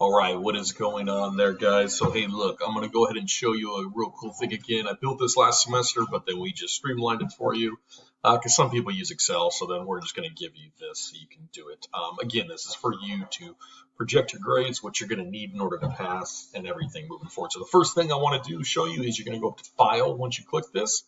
All right, what is going on there, guys? So, hey, look, I'm going to go ahead and show you a real cool thing again. I built this last semester, but then we just streamlined it for you because some people use Excel, so then we're just going to give you this so you can do it. Again, this is for you to project your grades, what you're going to need in order to pass, and everything moving forward. So the first thing I want to show you is you're going to go up to File once you click this.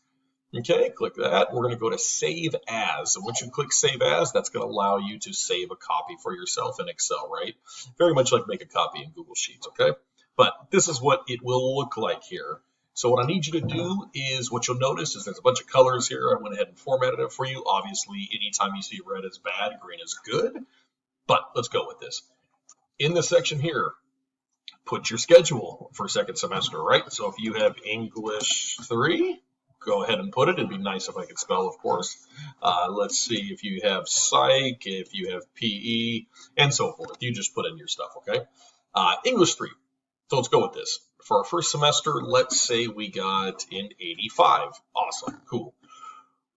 Okay, click that. We're going to go to Save As. And once you click Save As, that's going to allow you to save a copy for yourself in Excel, right? Very much like make a copy in Google Sheets, okay? But this is what it will look like here. So what I need you to do is, what you'll notice is there's a bunch of colors here. I went ahead and formatted it for you. Obviously, anytime you see red is bad, green is good. But let's go with this. In this section here, put your schedule for second semester, right? So if you have English 3, go ahead and put it. It'd be nice if I could spell, of course. Let's see if you have psych, if you have PE, and so forth. You just put in your stuff, okay? English 3. So let's go with this. For our first semester, let's say we got an 85. Awesome, cool.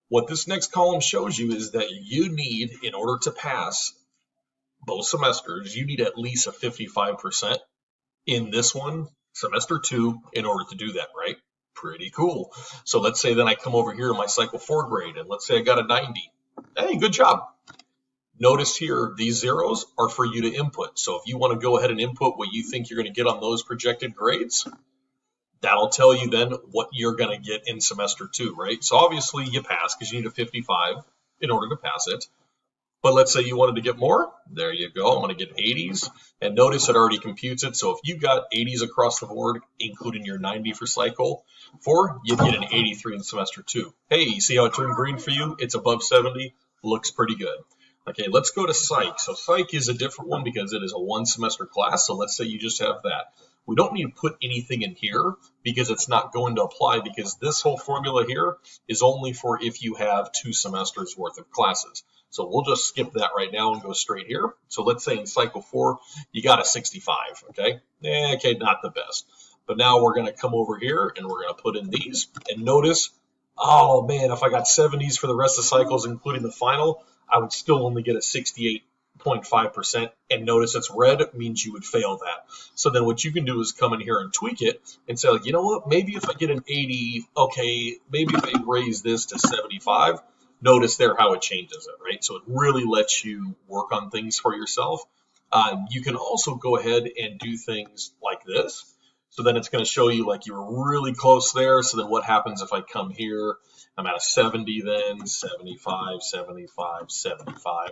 What this next column shows you is that you need, in order to pass both semesters, you need at least a 55% in this one, semester 2, in order to do that, right? Pretty cool. So let's say then I come over here to my Cycle 4 grade, and let's say I got a 90. Hey, good job. Notice here, these zeros are for you to input. So if you want to go ahead and input what you think you're going to get on those projected grades, that'll tell you then what you're going to get in semester 2, right? So obviously you pass because you need a 55 in order to pass it. But let's say you wanted to get more. There you go. I'm going to get 80s. And notice it already computes it. So if you got 80s across the board, including your 90 for Cycle 4, you'd get an 83 in semester 2. Hey, you see how it turned green for you? It's above 70. Looks pretty good. Okay, let's go to Psych. So Psych is a different one because it is a one-semester class. So let's say you just have that. We don't need to put anything in here because it's not going to apply, because this whole formula here is only for if you have 2 semesters worth of classes. So we'll just skip that right now and go straight here. So let's say in Cycle 4, you got a 65, okay? Okay, not the best. But now we're going to come over here and we're going to put in these. And notice, oh man, if I got 70s for the rest of the cycles, including the final, I would still only get a 68.5%. And notice it's red, means you would fail that. So then what you can do is come in here and tweak it and say, like, you know what, maybe if I get an 80, okay, maybe if I raise this to 75, notice there how it changes it, right? So it really lets you work on things for yourself. You can also go ahead and do things like this. So then it's going to show you like you were really close there. So then what happens if I come here? I'm at a 70 then, 75, 75, 75.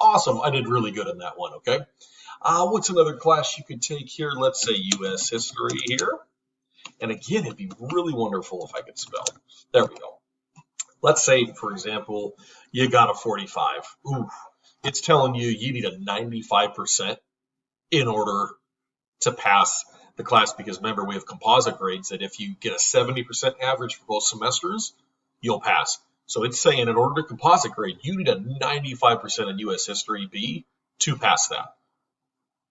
Awesome. I did really good in that one, okay? What's another class you could take here? Let's say U.S. history here. And again, it'd be really wonderful if I could spell. There we go. Let's say, for example, you got a 45. Ooh, it's telling you you need a 95% in order to pass the class, because remember, we have composite grades that if you get a 70% average for both semesters, you'll pass. So it's saying in order to composite grade, you need a 95% in U.S. History B to pass that.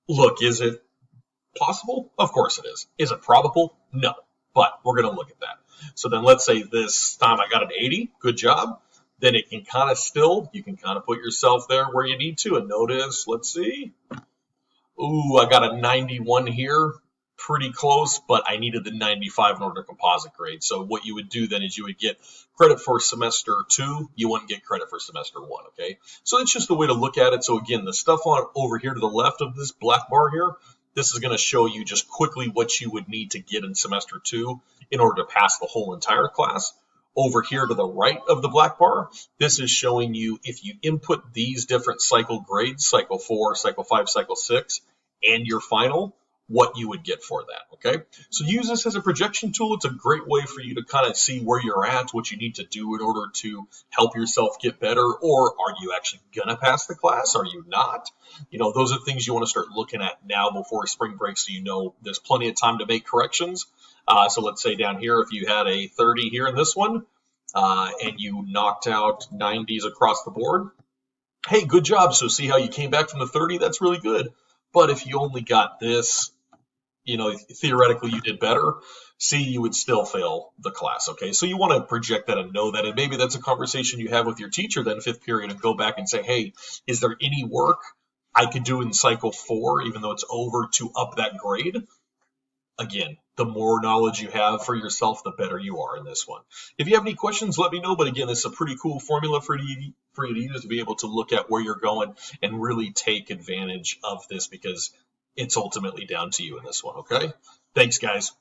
Look, is it possible? Of course it is. Is it probable? No. But we're going to look at that. So then let's say this time I got an 80. Good job. Then it can kind of still, you can kind of put yourself there where you need to. And notice, let's see. Ooh, I got a 91 here. Pretty close, but I needed the 95 in order to composite grade. So what you would do then is you would get credit for semester 2. You wouldn't get credit for semester 1, okay? So that's just the way to look at it. So again, the stuff on over here to the left of this black bar here, this is going to show you just quickly what you would need to get in semester 2 in order to pass the whole entire class. Over here to the right of the black bar, this is showing you if you input these different cycle grades, Cycle 4, Cycle 5, Cycle 6, and your final, what you would get for that, okay? So use this as a projection tool. It's a great way for you to kind of see where you're at, what you need to do in order to help yourself get better, or are you actually going to pass the class? Are you not? You know, those are things you want to start looking at now before spring break, so you know there's plenty of time to make corrections. So let's say down here, if you had a 30 here in this one, and you knocked out 90s across the board, hey, good job. So see how you came back from the 30? That's really good. But if you only got this, you know, theoretically you did better, see, you would still fail the class, okay? So you want to project that and know that, and maybe that's a conversation you have with your teacher then, 5th period, and go back and say, hey, is there any work I could do in cycle 4, even though it's over, to up that grade. Again, the more knowledge you have for yourself, the better you are in this one. If you have any questions, let me know. But again, it's a pretty cool formula for you to use to be able to look at where you're going and really take advantage of this, because it's ultimately down to you in this one, okay? Thanks, guys.